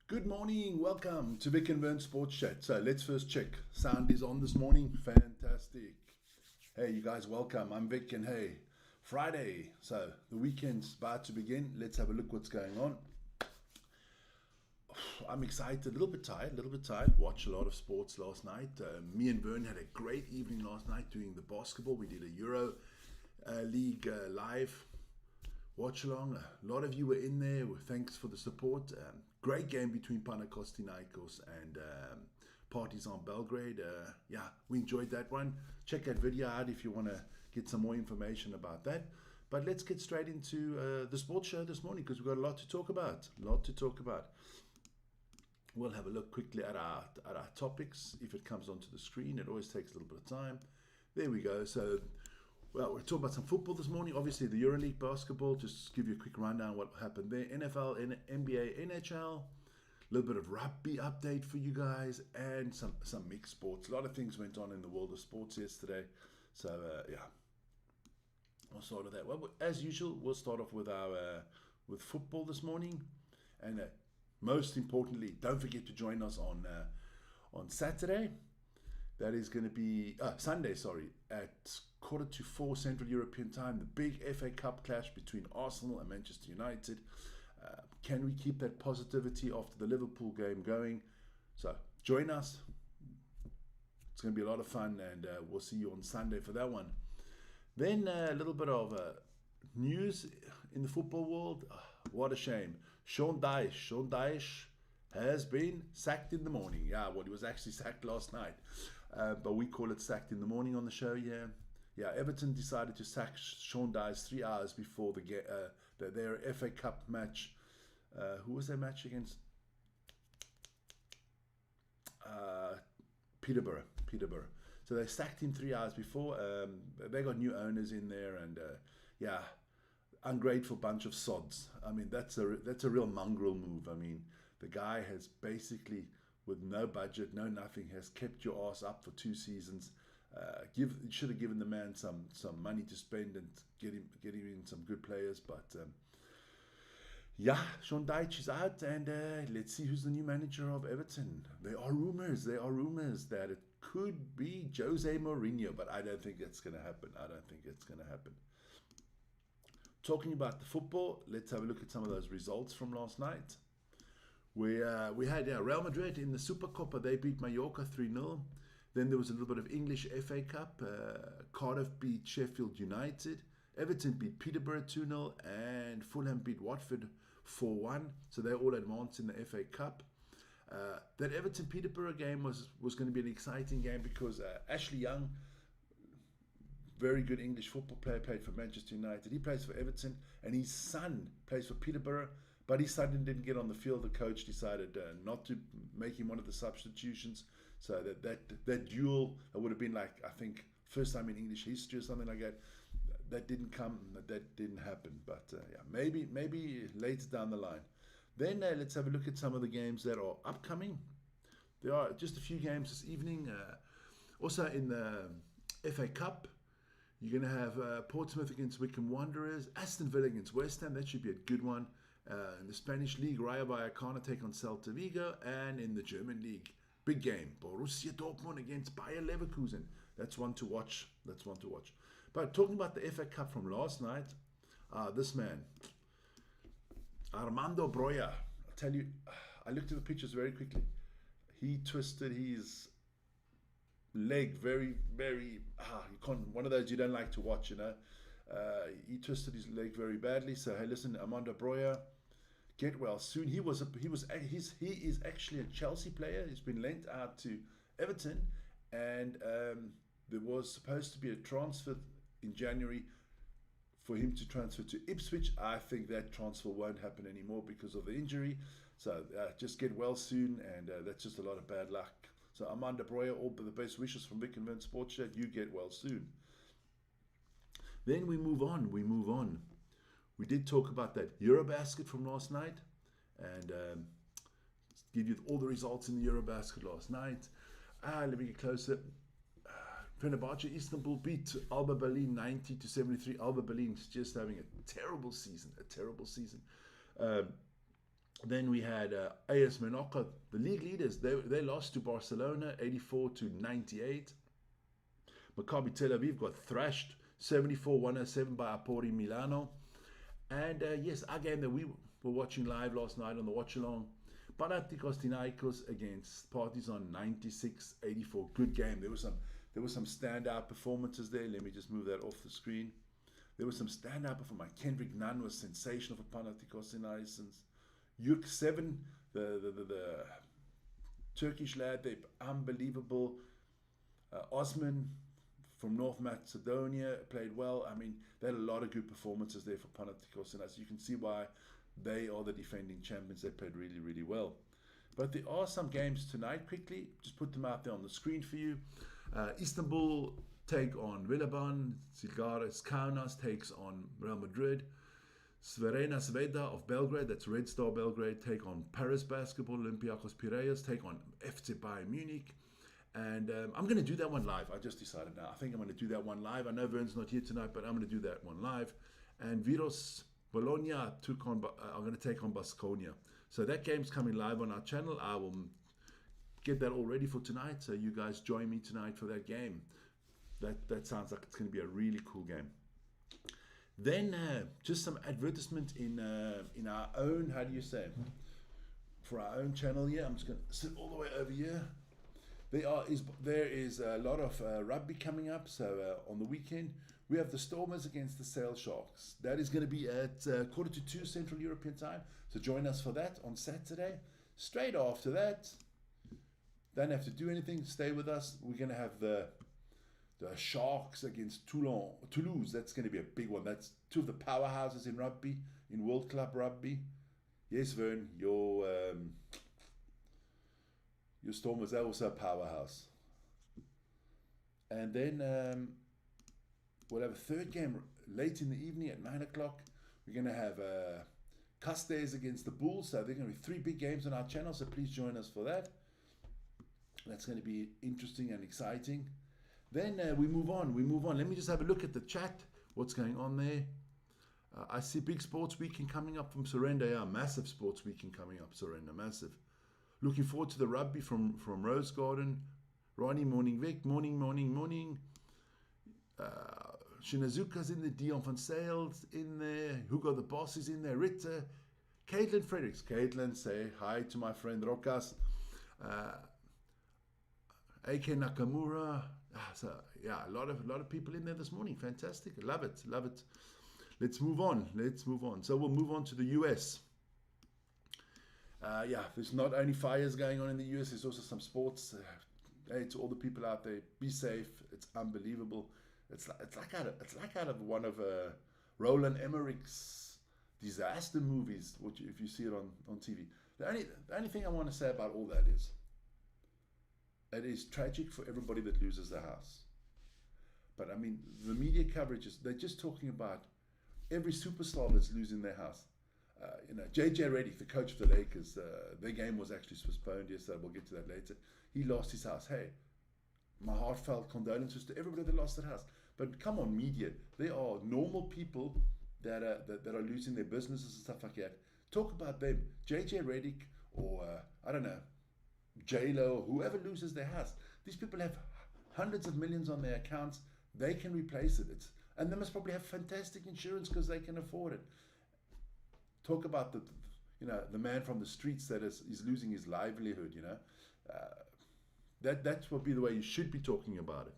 Good morning, welcome to Vik and Wern Sports Chat. So let's first check. Sound is on this morning, fantastic. Hey, you guys, welcome. I'm Vik and hey, Friday. So the weekend's about to begin. Let's have a look what's going on. I'm excited, a little bit tired. Watched a lot of sports last night. Me and Vern had a great evening last night doing the basketball. We did a Euro League live watch along. A lot of you were in there. Thanks for the support. Great game between Panathinaikos and Partizan Belgrade. We enjoyed that one. Check that video out if you want to get some more information about that. But let's get straight into the sports show this morning because we've got a lot to talk about. We'll have a look quickly at our topics if it comes onto the screen. It always takes a little bit of time. There we go. So, well, we're talking about some football this morning. Obviously, the EuroLeague basketball. Just give you a quick rundown what happened there. NFL, NBA, NHL. A little bit of rugby update for you guys, and some mixed sports. A lot of things went on in the world of sports yesterday. So we'll start with that. Well, as usual, we'll start off with our with football this morning, and most importantly, don't forget to join us on Saturday. That is going to be Sunday, at 3:45 Central European Time. The big FA Cup clash between Arsenal and Manchester United. Can we keep that positivity after the Liverpool game going? So join us. It's going to be a lot of fun, and we'll see you on Sunday for that one. Then a little bit of news in the football world. What a shame. Sean Dyche has been sacked in the morning. Yeah, well, he was actually sacked last night. But we call it sacked in the morning on the show, Yeah, Everton decided to sack Sean Dyche 3 hours before their FA Cup match. Who was their match against? Peterborough. So they sacked him 3 hours before. They got new owners in there, and ungrateful bunch of sods. I mean, that's a real mongrel move. I mean, the guy has basically, with no budget, no nothing, has kept your ass up for 2 seasons. Should have given the man some money to spend and get him in some good players. But Sean Dyche is out, and let's see who's the new manager of Everton. There are rumors that it could be Jose Mourinho, but I don't think it's going to happen. Talking about the football, let's have a look at some of those results from last night. We had Real Madrid in the Supercopa. They beat Mallorca 3-0. Then there was a little bit of English FA Cup. Cardiff beat Sheffield United. Everton beat Peterborough 2-0. And Fulham beat Watford 4-1. So they all advanced in the FA Cup. That Everton-Peterborough game was going to be an exciting game because Ashley Young, very good English football player, played for Manchester United. He plays for Everton, and his son plays for Peterborough. But his son didn't get on the field. The coach decided not to make him one of the substitutions. So that duel would have been like, I think, first time in English history or something like that. That didn't happen. But maybe later down the line. Then let's have a look at some of the games that are upcoming. There are just a few games this evening. Also in the FA Cup, you're going to have Portsmouth against Wycombe Wanderers, Aston Villa against West Ham. That should be a good one. In the Spanish League, Rayo Vallecano take on Celta Vigo, and in the German League, big game, Borussia Dortmund against Bayer Leverkusen. That's one to watch. But talking about the FA Cup from last night, this man, Armando Broja, I'll tell you, I looked at the pictures very quickly. He twisted his leg very, very, one of those you don't like to watch, He twisted his leg very badly. So hey, listen, Armando Broja, get well soon. He is actually a Chelsea player. He's been lent out to Everton, and there was supposed to be a transfer in January for him to transfer to Ipswich. I think that transfer won't happen anymore because of the injury. So just get well soon, and that's just a lot of bad luck. So Armando Broja, all the best wishes from Vik and Wern Sports Chat. You get well soon. Then we move on. We did talk about that Eurobasket from last night, and give you all the results in the Eurobasket last night. Let me get closer. Fenerbahce Istanbul beat Alba Berlin 90-73. Alba Berlin's just having a terrible season. Then we had AS Monaco, the league leaders. They lost to Barcelona 84-98. Maccabi Tel Aviv got thrashed 74-107 by Apori Milano. And yes, our game that we were watching live last night on the watch along, Panathinaikos against Partizan 96-84. Good game. There was some standout performances there. Let me just move that off the screen. There was some standout performance. Kendrick Nunn was sensational for Panathinaikos. Yuk 7, the Turkish lad, they unbelievable. Osman from North Macedonia played well. I mean, they had a lot of good performances there for Panathinaikos, and as you can see why they are the defending champions. They played really, really well. But there are some games tonight. Quickly, just put them out there on the screen for you. Istanbul take on Villeban. Zilgaris Kaunas takes on Real Madrid. Sverena Sveda of Belgrade, that's Red Star Belgrade, take on Paris Basketball. Olympiacos Piraeus take on FC Bayern Munich. And I'm going to do that one live. I just decided now. I think I'm going to do that one live. I know Wern's not here tonight, but I'm going to do that one live. And Viros Bologna are going to take on Baskonia. So that game's coming live on our channel. I will get that all ready for tonight. So you guys join me tonight for that game. That sounds like it's going to be a really cool game. Then just some advertisement in our own, how do you say, for our own channel here. I'm just going to sit all the way over here. There is a lot of rugby coming up. So on the weekend, we have the Stormers against the Sail Sharks. That is going to be at 1:45 Central European Time. So join us for that on Saturday. Straight after that, don't have to do anything. Stay with us. We're going to have the Sharks against Toulouse. That's going to be a big one. That's two of the powerhouses in rugby, in World Club Rugby. Yes, Wern, your Stormers are also a powerhouse. And then we'll have a third game late in the evening at 9 o'clock. We're going to have Castes against the Bulls. So there are going to be 3 big games on our channel. So please join us for that. That's going to be interesting and exciting. Then we move on. Let me just have a look at the chat. What's going on there? I see big sports weekend coming up from Surrender. Yeah, massive sports weekend coming up, Surrender. Massive. Looking forward to the rugby from Rose Garden. Ronnie, morning Vic. Morning. Shinazuka's in there. Dion van Sales in there. Hugo the Boss is in there. Ritter. Caitlin Fredericks. Caitlin, say hi to my friend Rokas. AK Nakamura. So yeah, a lot of people in there this morning. Fantastic. Love it. Let's move on. So we'll move on to the US. There's not only fires going on in the US, there's also some sports. Hey, to all the people out there, be safe. It's unbelievable. It's like out of one of Roland Emmerich's disaster movies, which if you see it on TV. The only thing I want to say about all that is, it is tragic for everybody that loses their house. But I mean, the media coverage they're just talking about every superstar that's losing their house. JJ Redick, the coach of the Lakers, their game was actually postponed yesterday. We'll get to that later. He lost his house. Hey, my heartfelt condolences to everybody that lost their house. But come on, media. They are normal people that are losing their businesses and stuff like that. Talk about them. JJ Redick or, I don't know, J-Lo, whoever loses their house. These people have hundreds of millions on their accounts. They can replace it. And they must probably have fantastic insurance because they can afford it. Talk about the man from the streets that is losing his livelihood. That would be the way you should be talking about it.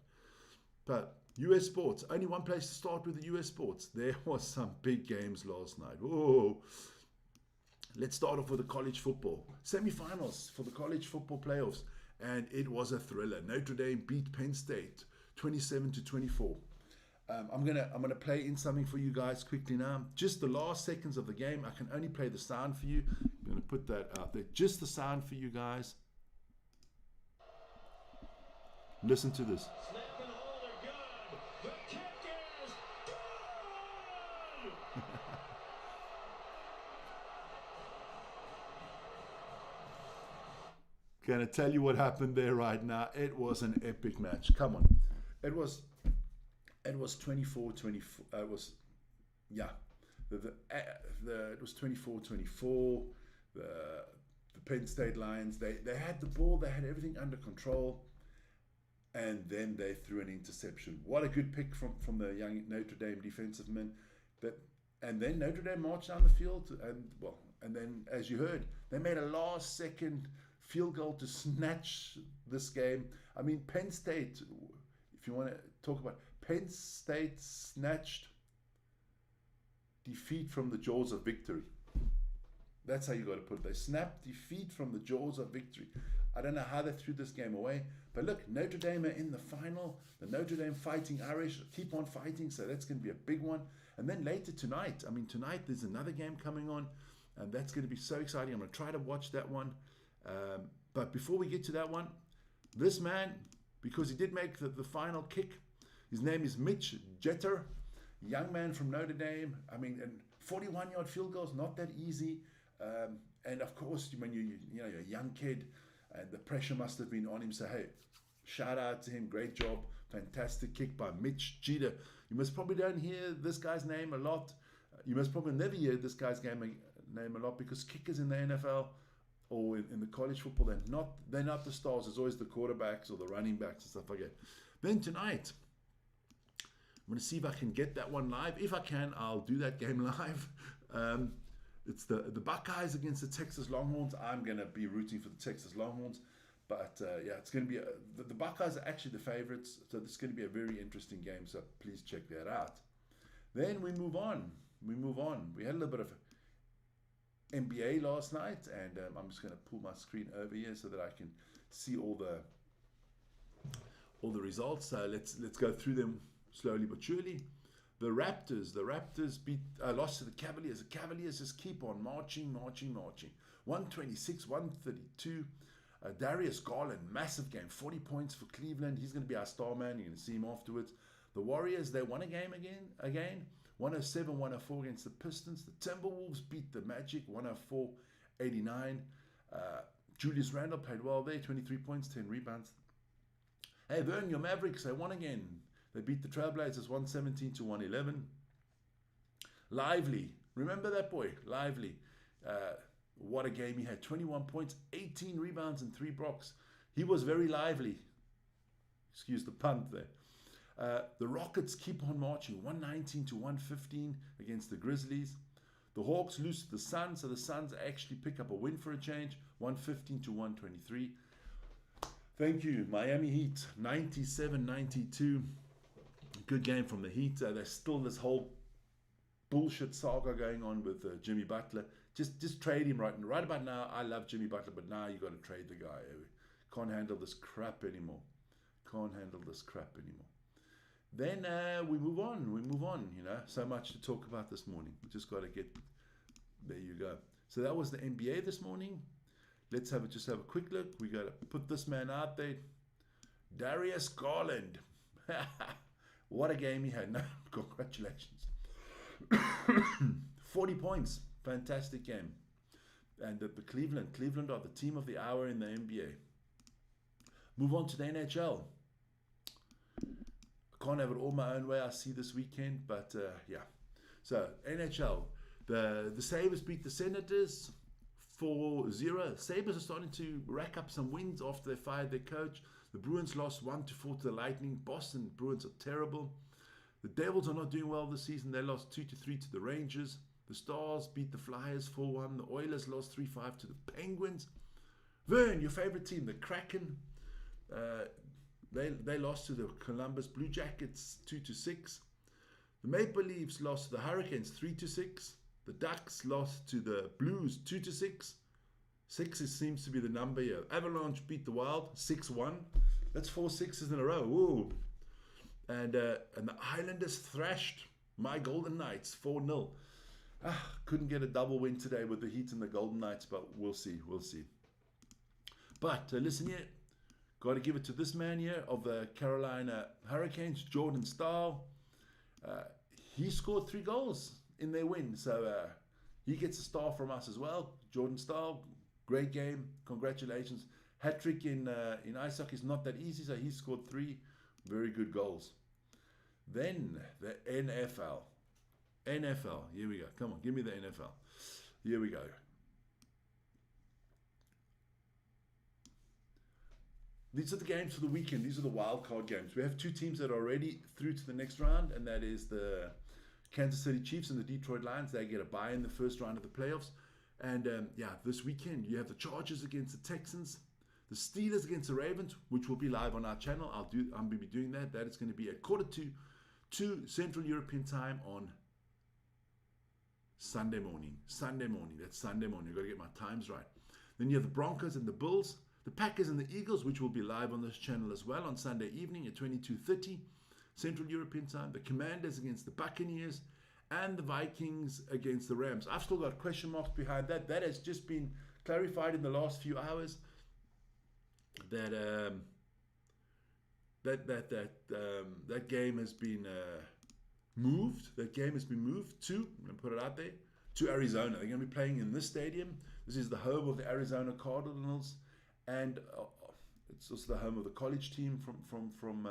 But US sports, only one place to start with the US sports. There was some big games last night. Whoa. Let's start off with the college football. Semi-finals for the college football playoffs. And it was a thriller. Notre Dame beat Penn State 27-24. I'm gonna play in something for you guys quickly now. Just the last seconds of the game. I can only play the sound for you. I'm gonna put that out there. Just the sound for you guys. Listen to this. Gonna tell you what happened there right now. It was an epic match. Come on. It was 24-24. It was 24-24. the Penn State Lions. They had the ball, they had everything under control, and then they threw an interception. What a good pick from the young Notre Dame defensive men. And then Notre Dame marched down the field, and then, as you heard, they made a last-second field goal to snatch this game. I mean, Penn State, if you want to talk about Penn State snatched defeat from the jaws of victory. That's how you got to put it. They snapped defeat from the jaws of victory. I don't know how they threw this game away, but look, Notre Dame are in the final. The Notre Dame Fighting Irish keep on fighting, so that's going to be a big one. And then later tonight, tonight there's another game coming on, and that's going to be so exciting. I'm going to try to watch that one. But before we get to that one, this man, because he did make the final kick, his name is Mitch Jeter, young man from Notre Dame. And 41-yard field goals, not that easy. And of course, when you're a young kid, and the pressure must have been on him. So hey, shout out to him, great job, fantastic kick by Mitch Jeter. You must probably don't hear this guy's name a lot. You must probably never hear this guy's name a lot, because kickers in the NFL or in the college football, they're not the stars. It's always the quarterbacks or the running backs and stuff like that. Then tonight, I'm going to see if I can get that one live. If I can, I'll do that game live. It's the Buckeyes against the Texas Longhorns. I'm going to be rooting for the Texas Longhorns. But it's going to be the Buckeyes are actually the favorites, so this is going to be a very interesting game. So please check that out. Then we move on. We had a little bit of NBA last night, and I'm just going to pull my screen over here so that I can see all the results. So let's go through them slowly but surely. The Raptors lost to the Cavaliers. The Cavaliers just keep on marching. 126, 132. Darius Garland, massive game, 40 points for Cleveland. He's going to be our star man. You're going to see him afterwards. The Warriors, they won a game again. 107, 104 against the Pistons. The Timberwolves beat the Magic, 104-89. Julius Randle played well there, 23 points, 10 rebounds. Hey, Vern, your Mavericks, they won again. They beat the Trailblazers 117-111. Lively, remember that boy? Lively. What a game he had. 21 points, 18 rebounds, and 3 blocks. He was very lively. Excuse the punt there. The Rockets keep on marching. 119-115 against the Grizzlies. The Hawks lose to the Suns, so the Suns actually pick up a win for a change. 115-123. Thank you. Miami Heat, 97-92. Good game from the Heat. There's still this whole bullshit saga going on with Jimmy Butler. Just trade him right about now. I love Jimmy Butler, but now you got to trade the guy. Can't handle this crap anymore. Then we move on. So much to talk about this morning. We just got to get. There you go. So that was the NBA this morning. Let's have a quick look. We got to put this man out there. Darius Garland. What a game he had. No, congratulations. 40 points. Fantastic game. And the Cleveland are the team of the hour in the NBA. Move on to the NHL. I can't have it all my own way, I see this weekend, but yeah. So, NHL. The Sabres beat the Senators 4-0. Sabres are starting to rack up some wins after they fired their coach. The Bruins lost 1-4 to the Lightning. Boston Bruins are terrible. The Devils are not doing well this season. They lost 2-3 to the Rangers. The Stars beat the Flyers 4-1. The Oilers lost 3-5 to the Penguins. Vern, your favorite team, the Kraken, they lost to the Columbus Blue Jackets 2-6. The Maple Leafs lost to the Hurricanes 3-6. The Ducks lost to the Blues 2-6. 6 seems to be the number here. Avalanche beat the Wild 6-1. That's 4 6s in a row. Woo. And the Islanders thrashed my Golden Knights 4-0. Couldn't get a double win today with the Heat and the Golden Knights, but we'll see. But listen here, got to give it to this man here of the Carolina Hurricanes, Jordan Stahl. He scored 3 goals in their win, so he gets a star from us as well. Jordan Stahl, great game, congratulations. Hat-trick in ice hockey is not that easy, so he scored 3 very good goals. Then the NFL, here we go. Come on, give me the NFL. Here we go. these are the games for the weekend. These are the wild card games. We have two teams that are already through to the next round, and that is the Kansas City Chiefs and the Detroit Lions. They get a bye in the first round of the playoffs. And this weekend you have the Chargers against the Texans, the Steelers against the Ravens, which will be live on our channel. I'm going to be doing that. That is going to be at 1:45 Central European Time on Sunday morning. That's Sunday morning. I've got to get my times right. Then you have the Broncos and the Bulls, the Packers and the Eagles, which will be live on this channel as well on Sunday evening at 22:30 Central European Time. The Commanders against the Buccaneers, and the Vikings against the Rams. I've still got question marks behind that. That has just been clarified in the last few hours. That that game has been moved. That game has been moved to, I'm going to put it out there, to Arizona. They're going to be playing in this stadium. This is the home of the Arizona Cardinals, and it's also the home of the college team from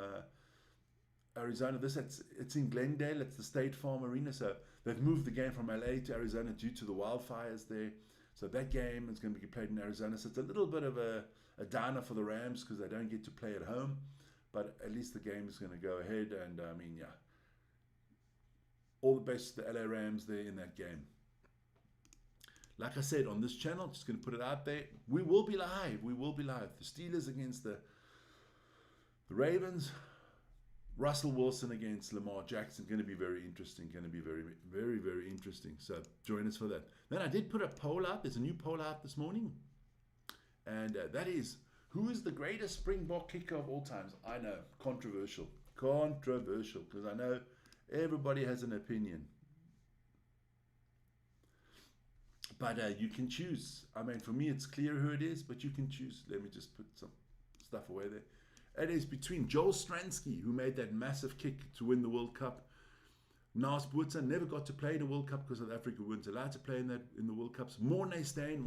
Arizona. It's in Glendale. It's the State Farm Arena. So they've moved the game from LA to Arizona due to the wildfires there. So that game is going to be played in Arizona. So it's a little bit of a downer for the Rams because they don't get to play at home. But at least the game is going to go ahead. And I mean, yeah, all the best to the LA Rams there in that game. Like I said, on this channel, just going to put it out there. We will be live. The Steelers against the Ravens. Russell Wilson against Lamar Jackson, going to be very interesting. Going to be very, very, very interesting. So join us for that. Then I did put a poll out. There's a new poll out this morning. And that is, who is the greatest Springbok kicker of all times? I know, controversial. Because I know everybody has an opinion. But you can choose. I mean, for me, it's clear who it is, but you can choose. Let me just put some stuff away there. It is between Joel Stransky, who made that massive kick to win the World Cup. Naas Botha never got to play in the World Cup because South Africa weren't allowed to play in the World Cups. Morné Steyn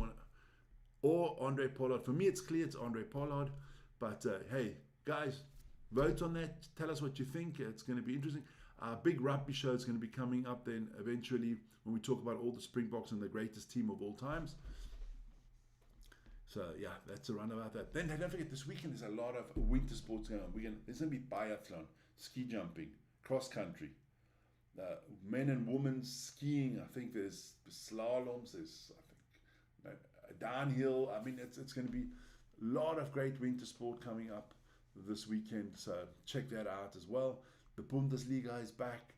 or Andre Pollard. For me, it's clear it's Andre Pollard. But hey, guys, vote on that. Tell us what you think. It's going to be interesting. Our big rugby show is going to be coming up then eventually when we talk about all the Springboks and the greatest team of all times. So yeah, that's a run about that. Then don't forget, this weekend there's a lot of winter sports going on. There's going to be biathlon, ski jumping, cross country, men and women skiing. I think there's slaloms. There's downhill. I mean, it's going to be a lot of great winter sport coming up this weekend. So check that out as well. The Bundesliga is back.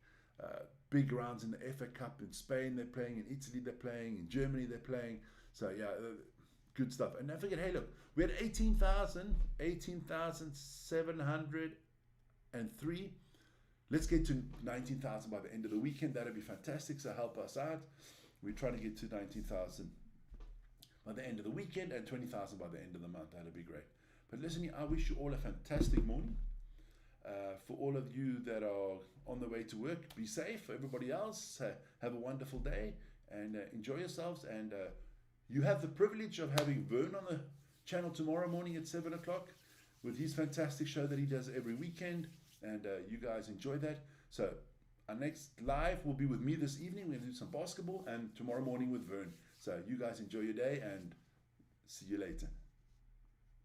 Big rounds in the FA Cup in Spain. They're playing in Italy. They're playing in Germany. They're playing. So yeah. Good stuff. And don't forget, hey, look, we had 18,703. Let's get to 19,000 by the end of the weekend. That'll be fantastic. So help us out. We're trying to get to 19,000 by the end of the weekend and 20,000 by the end of the month. That'll be great. But listen, I wish you all a fantastic morning. For all of you that are on the way to work, be safe. For everybody else, have a wonderful day and enjoy yourselves. And you have the privilege of having Wern on the channel tomorrow morning at 7 o'clock with his fantastic show that he does every weekend. And you guys enjoy that. So our next live will be with me this evening. We're going to do some basketball, and tomorrow morning with Wern. So you guys enjoy your day and see you later.